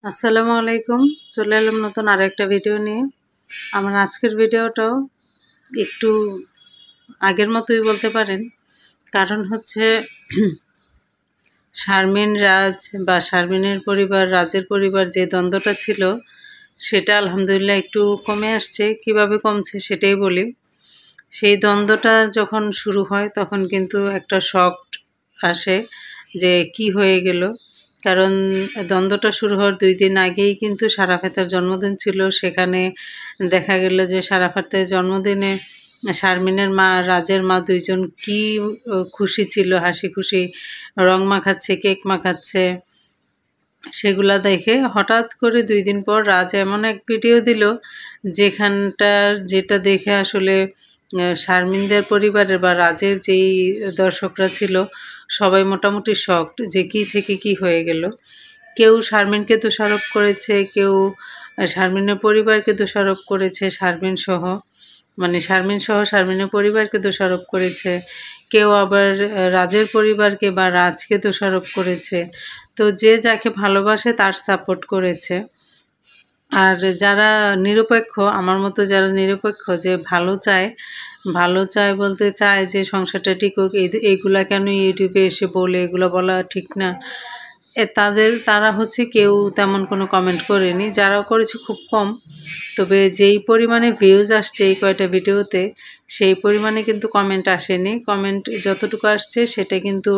আসসালামু আলাইকুম। চলে এলাম নতুন আরেকটা ভিডিও নিয়ে। আমার আজকের ভিডিওটাও একটু আগের মতোই বলতে পারেন। কারণ হচ্ছে শারমিন রাজ বা শারমিনের পরিবার রাজের পরিবার যে দ্বন্দ্বটা ছিল সেটা আলহামদুলিল্লাহ একটু কমে আসছে। কিভাবে কমছে সেটাই বলি। সেই দ্বন্দ্বটা যখন শুরু হয় তখন কিন্তু একটা শক আসে যে কি হয়ে গেল। কারণ দ্বন্দ্বটা শুরু হওয়ার ২ দিন আগেই কিন্তু সারাফাতের জন্মদিন ছিল। সেখানে দেখা গেল যে সারাফাতের জন্মদিনে শারমিনের মা আর রাজের মা ২ জন কি খুশি ছিল, হাসি খুশি রং মাখাচ্ছে, কেক মাখাচ্ছে। সেগুলা দেখে হঠাৎ করে ২ দিন পর রাজ এমন এক ভিডিও দিল যেটা দেখে আসলে শারমিনদের পরিবারের বা রাজের যেই দর্শকরা ছিল সবাই মোটামুটি শকড যে কী থেকে কী হয়ে গেল। কেউ শারমিনকে দোষারোপ করেছে, কেউ শারমিনের পরিবারকে দোষারোপ করেছে, শারমিন সহ শারমিনের পরিবারকে দোষারোপ করেছে। কেউ আবার রাজের পরিবারকে বা রাজকে দোষারোপ করেছে। তো যে যাকে ভালোবাসে তার সাপোর্ট করেছে। আর যারা নিরপেক্ষ, আমার মতো যারা নিরপেক্ষ, যে ভালো চায় বলতে চায় যে সংসারটা টিকুক, এইগুলা কেন ইউটিউবে এসে বলে, এগুলো বলা ঠিক না, তারা হচ্ছে কেউ তেমন কোনো কমেন্ট করেনি। যারাও করেছে খুব কম। তবে যেই পরিমাণে ভিউজ আসছে এই কয়টা ভিডিওতে, সেই পরিমাণে কিন্তু কমেন্ট আসেনি। কমেন্ট যতটুকু আসছে সেটা কিন্তু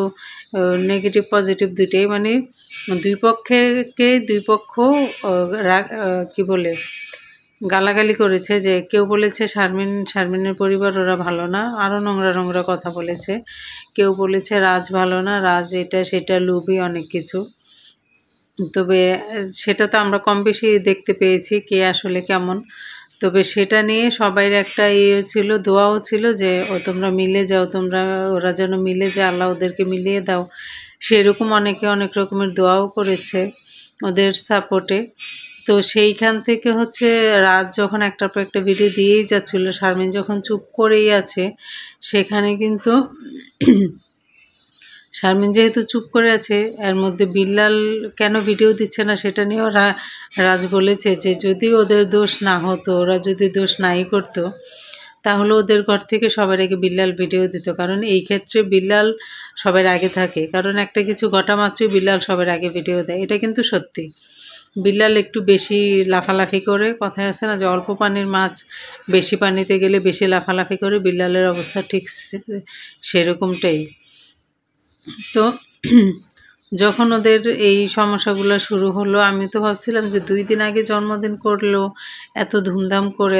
নেগেটিভ পজিটিভ দুইটাই, মানে দুই পক্ষ কি বলে গালাগালি করেছে। যে কেউ বলেছে শারমিনের পরিবার ওরা ভালো না, আরও নোংরা কথা বলেছে। কেউ বলেছে রাজ ভালো না, রাজ এটা সেটা লোভী, অনেক কিছু। তবে সেটা তো আমরা কম বেশি দেখতে পেয়েছি কে আসলে কেমন। তবে সেটা নিয়ে সবাইয়ের একটা ছিল, দোয়াও ছিল যে তোমরা মিলে যাও, ওরা যেন মিলে যায়, আল্লাহ ওদেরকে মিলিয়ে দাও। সেরকম অনেকে অনেক রকমের দোয়াও করেছে ওদের সাপোর্টে। তো সেইখান থেকে হচ্ছে রাজ যখন একটার পর একটা ভিডিও দিয়েই যাচ্ছিল, শারমিন যখন চুপ করেই আছে, সেখানে কিন্তু শারমিন যেহেতু চুপ করে আছে, এর মধ্যে বিল্লাল কেন ভিডিও দিচ্ছে না সেটা নিয়েও রাজ বলেছে যে যদি ওদের দোষ না হতো, ওরা যদি দোষ নাই করতো, তাহলে ওদের ঘর থেকে সবার আগে বিল্লাল ভিডিও দিত। কারণ এই ক্ষেত্রে বিল্লাল সবার আগে থাকে। কারণ একটা কিছু ঘটা মাত্রই বিল্লাল সবার আগে ভিডিও দেয়, এটা কিন্তু সত্যি। বিল্লাল একটু বেশি লাফালাফি করে, কথায় আছে না যে অল্প পানির মাছ বেশি পানিতে গেলে বেশি লাফালাফি করে, বিল্লালের অবস্থা ঠিক সেরকমটাই। তো যখন ওদের এই সমস্যাগুলো শুরু হলো, আমি তো ভাবছিলাম যে ২ দিন আগে জন্মদিন করলো, এত ধুমধাম করে,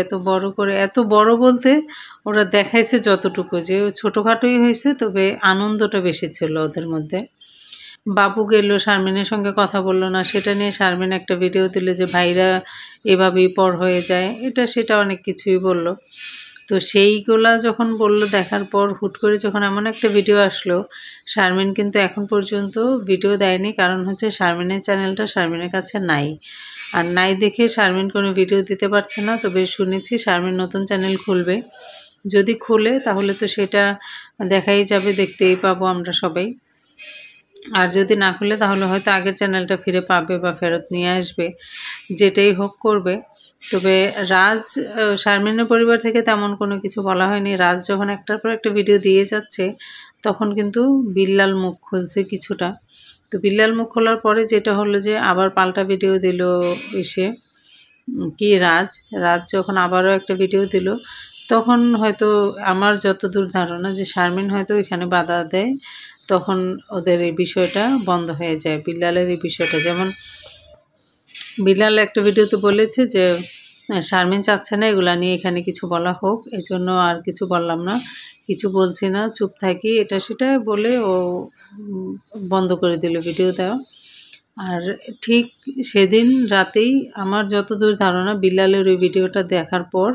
এত বড় বলতে ওরা দেখাইছে যতটুকু, যে ছোটোখাটোই হয়েছে, তবে আনন্দটা বেশি ছিল ওদের মধ্যে। বাবু গেল, শারমিনের সঙ্গে কথা বললো না, সেটা নিয়ে শারমিন একটা ভিডিও দিল যে ভাইরা এভাবেই পর হয়ে যায়, এটা সেটা অনেক কিছুই বলল। তো সেইগুলা যখন বলল, দেখার পর হুট করে যখন এমন একটা ভিডিও আসলো, শারমিন কিন্তু এখন পর্যন্ত ভিডিও দেয়নি। কারণ হচ্ছে শারমিনের চ্যানেলটা শারমিনের কাছে নাই, আর নাই দেখে শারমিন কোনো ভিডিও দিতে পারছে না। তবে শুনেছি শারমিন নতুন চ্যানেল খুলবে। যদি খুলে তাহলে তো সেটা দেখাই যাবে, দেখতেই পাবো আমরা সবাই। আর যদি না খুলে তাহলে হয়তো আগের চ্যানেলটা ফিরে পাবে বা ফেরত নিয়ে আসবে, যেটাই হোক করবে। তবে রাজ, শারমিনের পরিবার থেকে তেমন কোনো কিছু বলা হয়নি। রাজ যখন একটার পর একটা ভিডিও দিয়ে যাচ্ছে, তখন কিন্তু বিল্লাল মুখ খুলছে কিছুটা। তো বিল্লাল মুখ খোলার পরে যেটা হলো যে আবার পাল্টা ভিডিও দিল এসে, রাজ যখন আবারও একটা ভিডিও দিল, তখন হয়তো আমার যতদূর ধারণা যে শারমিন হয়তো এখানে বাধা দেয়, তখন ওদের এই বিষয়টা বন্ধ হয়ে যায়। বিল্লালের এই বিষয়টা, যেমন বিল্লাল একটা ভিডিওতে বলেছে যে শারমিন চাচ্ছে না এগুলা নিয়ে এখানে কিছু বলা হোক, এজন্য আর কিছু বললাম না, কিছু বলছি না, চুপ থাকি, এটা সেটা বলে ও বন্ধ করে দিল ভিডিও দেওয়া। আর ঠিক সেদিন রাতেই আমার যতদূর ধারণা, বিল্লালের ওই ভিডিওটা দেখার পর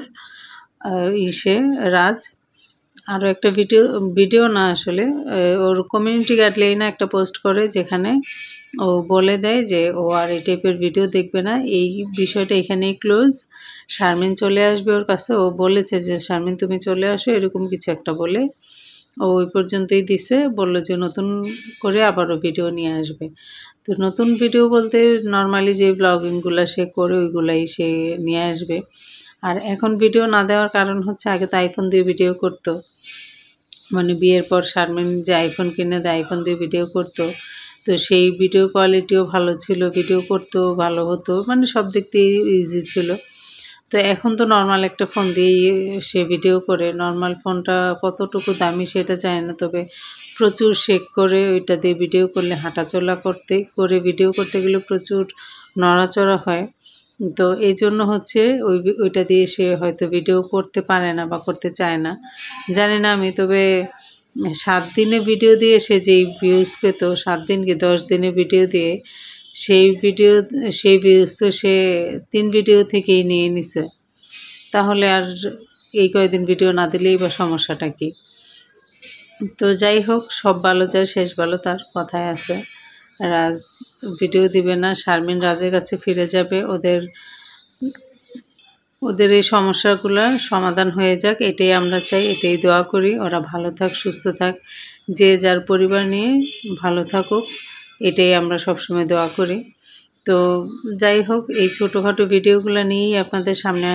রাজ আরও একটা ভিডিও না আসলে ওর কমিউনিটি গাইডলাইনে একটা পোস্ট করে, যেখানে ও বলে দেয় যে ও আর এই টাইপের ভিডিও দেখবে না, এই বিষয়টা এখানেই ক্লোজ, শারমিন চলে আসবে ওর কাছে। ও বলেছে যে শারমিন তুমি চলে আসো, এরকম কিছু একটা বলে ও ওই পর্যন্তই দিছে, বললো যে নতুন করে আবারও ভিডিও নিয়ে আসবে। তো নতুন ভিডিও বলতে নর্মালি যে ব্লগিংগুলো সে করে ওইগুলাই সে নিয়ে আসবে। আর এখন ভিডিও না দেওয়ার কারণ হচ্ছে আগে তো আইফোন দিয়ে ভিডিও করতো, মানে বিয়ের পর শারমিন যে আইফোন কিনে দেয় আইফোন দিয়ে ভিডিও করতো, তো সেই ভিডিও কোয়ালিটিও ভালো ছিল, ভিডিও করতেও ভালো হতো, মানে সব দিক দিয়ে ইজি ছিল। তো এখন তো নর্মাল একটা ফোন দিয়েই সে ভিডিও করে। নর্মাল ফোনটা কতটুকু দামি সেটা জানি না, তবে প্রচুর শেক করে ওইটা দিয়ে ভিডিও করলে হাঁটাচলা করে ভিডিও করতে গেলে প্রচুর নড়াচড়া হয়। তো এই জন্য হচ্ছে ওইটা দিয়ে সে হয়তো ভিডিও করতে পারে না বা করতে চায় না, জানি না আমি। তবে 7 দিনে ভিডিও দিয়ে সে যেই ভিউজ পেত, 7 দিন কি 10 দিনে ভিডিও দিয়ে সেই ভিউজ তো সে 3 ভিডিও থেকেই নিয়ে নিছে। তাহলে আর এই কয়দিন ভিডিও না দিলেই বা সমস্যাটা কি? তো যাই হোক, সব ভালো যায় শেষ ভালো, তার কথায় আছে। রাজ ভিডিও দিবে না, শারমিন রাজের কাছে ফিরে যাবে, ওদের এই সমস্যাগুলো সমাধান হয়ে যাক, এটাই আমরা চাই, এটাই দোয়া করি। ওরা ভালো থাক, সুস্থ থাক, যে যার পরিবার নিয়ে ভালো থাকুক, এটাই আমরা সবসময় দোয়া করি। তো যাই হোক, এই ছোটোখাটো ভিডিওগুলো নিয়েই আপনাদের সামনে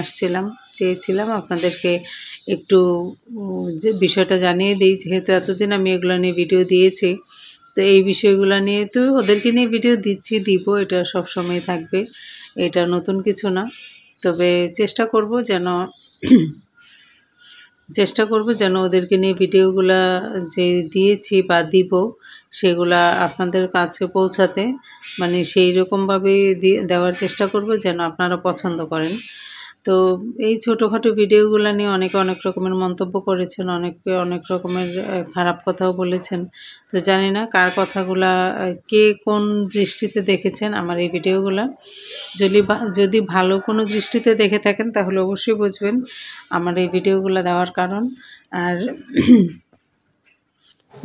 চেয়েছিলাম আপনাদেরকে একটু যে বিষয়টা জানিয়ে দিই, যেহেতু এতদিন আমি এগুলো নিয়ে ভিডিও দিয়েছি। তো এই বিষয়গুলো নিয়ে তো ওদেরকে নিয়ে ভিডিও দিব, এটা সবসময় থাকবে, এটা নতুন কিছু না। তবে চেষ্টা করব যেন ওদেরকে নিয়ে ভিডিওগুলা যে দিয়েছি বা দিব সেগুলা আপনাদের কাছে পৌঁছাতে, মানে সেই রকমভাবে দেওয়ার চেষ্টা করব যেন আপনারা পছন্দ করেন। তো এই ছোটোখাটো ভিডিওগুলো নিয়ে অনেকে অনেক রকমের মন্তব্য করেছেন, অনেকে অনেক রকমের খারাপ কথাও বলেছেন। তো জানি না কার কথাগুলা কে কোন দৃষ্টিতে দেখেছেন আমার এই ভিডিওগুলা। যদি ভালো কোনো দৃষ্টিতে দেখে থাকেন তাহলে অবশ্যই বুঝবেন আমার এই ভিডিওগুলো দেওয়ার কারণ। আর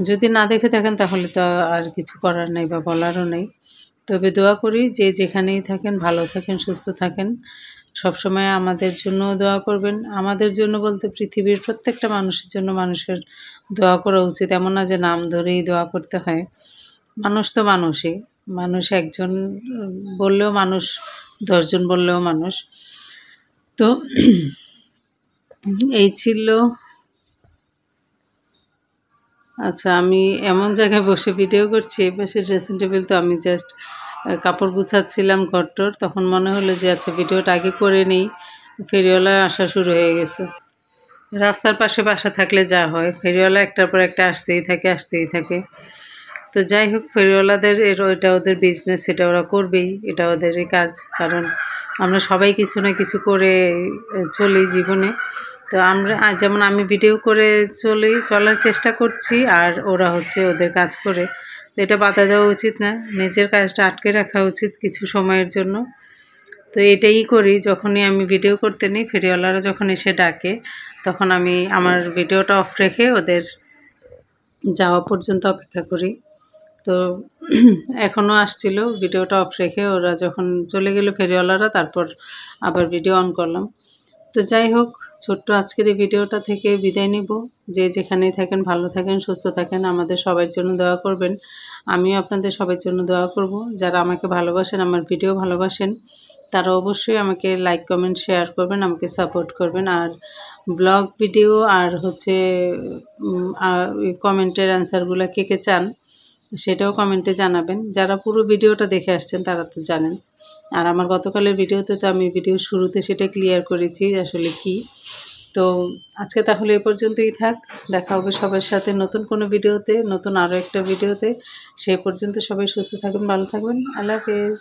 যদি না দেখে থাকেন তাহলে তো আর কিছু করার নেই বা বলারও নেই। তবে দোয়া করি যে যেখানেই থাকেন ভালো থাকেন, সুস্থ থাকেন, সবসময় আমাদের জন্য দোয়া করবেন। আমাদের জন্য বলতে পৃথিবীর প্রত্যেকটা মানুষের জন্য মানুষের দোয়া করা উচিত, এমন না যে নাম ধরেই দোয়া করতে হয়। মানুষ তো মানুষই, মানুষ একজন বললেও মানুষ, 10 জন বললেও মানুষ। তো এই ছিল। আচ্ছা, আমি এমন জায়গায় বসে ভিডিও করছি, পাশে ড্রেসিং টেবিল, তো আমি জাস্ট কাপড় গুছাচ্ছিলাম ঘরটর, তখন মনে হলো যে আচ্ছা ভিডিওটা আগে করে নিই। ফেরিওয়ালা আসা শুরু হয়ে গেছে। রাস্তার পাশে বাসা থাকলে যা হয়, ফেরিওয়ালা একটার পর একটা আসতেই থাকে। তো যাই হোক, ফেরিওয়ালাদের এটা ওদের বিজনেস, সেটা ওরা করবেই, এটা ওদেরই কাজ। কারণ আমরা সবাই কিছু না কিছু করে চলি জীবনে। তো যেমন আমি ভিডিও করে চলার চেষ্টা করছি, আর ওরা হচ্ছে ওদের কাজ করে। তো এটা বাধা দেওয়া উচিত না, নিজের কাজটা আটকে রাখা উচিত কিছু সময়ের জন্য। তো এটাই করি, যখনই আমি ভিডিও করতে নিই ফেরিওয়ালারা যখন এসে ডাকে তখন আমি আমার ভিডিওটা অফ রেখে ওদের যাওয়া পর্যন্ত অপেক্ষা করি। তো এখনও আসছিল, ভিডিওটা অফ রেখে ওরা যখন চলে গেল ফেরিওয়ালারা, তারপর আবার ভিডিও অন করলাম। তো যাই হোক, ছোট্ট আজকের এই ভিডিওটা থেকে বিদায় নিব। যে যেখানেই থাকেন ভালো থাকেন, সুস্থ থাকেন, আমাদের সবার জন্য দোয়া করবেন। আমিও আপনাদের সবার জন্য দোয়া করব। যারা আমাকে ভালোবাসেন, আমার ভিডিও ভালোবাসেন, তারা অবশ্যই আমাকে লাইক কমেন্ট শেয়ার করবেন, আমাকে সাপোর্ট করবেন। আর ব্লগ ভিডিও আর হচ্ছে কমেন্টের অ্যান্সারগুলো কে চান সেটাও কমেন্টে জানাবেন। যারা পুরো ভিডিওটা দেখে আসছেন তারা তো জানেন। আর আমার গতকালের ভিডিওতে তো আমি ভিডিও শুরুতে সেটা ক্লিয়ার করেছি আসলে কি। তো আজকে তাহলে এ পর্যন্তই থাক, দেখা হবে সবার সাথে নতুন কোনো ভিডিওতে, নতুন আরও একটা ভিডিওতে। সেই পর্যন্ত সবাই সুস্থ থাকবেন, ভালো থাকবেন, আল্লাহ হাফেজ।